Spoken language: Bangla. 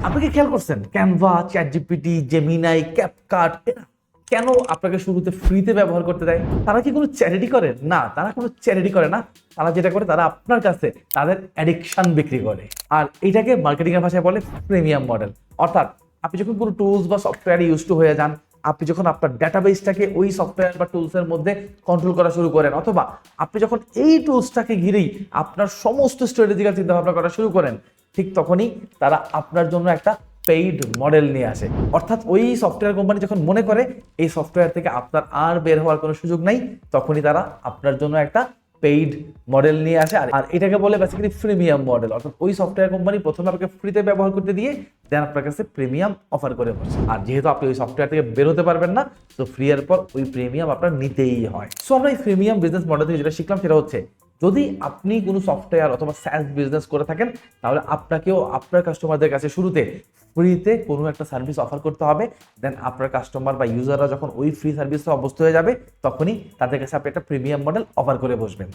আপনি কি খেয়াল করছেন ক্যানভা, চ্যাটজিপিটি, জেমিনাই, ক্যাপকাট এরা কেন আপনাকে শুরুতে ফ্রিতে ব্যবহার করতে দেয়? তারা কি কোনো চ্যারিটি করে? না, তারা কোনো চ্যারিটি করে না। তারা যেটা করে, তারা আপনার কাছে তাদের অ্যাডিকশন বিক্রি করে। আর এটাকে মার্কেটিং এর ভাষায় বলে প্রিমিয়াম মডেল। অর্থাৎ আপনি যখন কোনো টুলস বা সফটওয়্যার ইউজ টু হয়ে যান, আপনি যখন আপনার ডাটাবেসটাকে ওই সফটওয়্যার বা টুলসের মধ্যে কন্ট্রোল করা শুরু করেন, অথবা আপনি যখন এই টুলসটাকে ঘিরেই আপনার সমস্ত স্ট্র্যাটেজিক্যাল চিন্তা ভাবনা করা শুরু করেন, ঠিক তখনই তারা আপনার জন্য একটা পেইড মডেল নিয়ে আসে। অর্থাৎ ওই সফটওয়্যার কোম্পানি যখন মনে করে এই সফটওয়্যার থেকে আপনার আর বের হওয়ার কোনো সুযোগ নাই, তখনই তারা আপনার জন্য একটা পেইড মডেল নিয়ে আসে। আর এটাকে বলে বেসিক্যালি প্রিমিয়াম মডেল। অর্থাৎ ওই সফটওয়্যার কোম্পানি প্রথমে আপনাকে ফ্রিতে ব্যবহার করতে দিয়ে দেন আপনার কাছে প্রিমিয়াম অফার করে বসে। আর যেহেতু আপনি ওই সফটওয়্যার থেকে বেরোতে পারবেন না, তো ফ্রি এর পর ওই প্রিমিয়াম আপনার নিতেই হয়। সো আমরা এই প্রিমিয়াম বিজনেস মডেল থেকে যেটা শিখলাম সেটা হচ্ছে, যদি আপনি কোনো সফটওয়্যার অথবা স্যালস বিজনেস করে থাকেন, তাহলে আপনাকেও আপনার কাস্টমারদের কাছে শুরুতে ফ্রিতে কোনো একটা সার্ভিস অফার করতে হবে। দেন আপনার কাস্টমার বা ইউজাররা যখন ওই ফ্রি সার্ভিসে অভ্যস্ত হয়ে যাবে, তখনই তাদের কাছে আপনি একটা প্রিমিয়াম মডেল অফার করে বসবেন।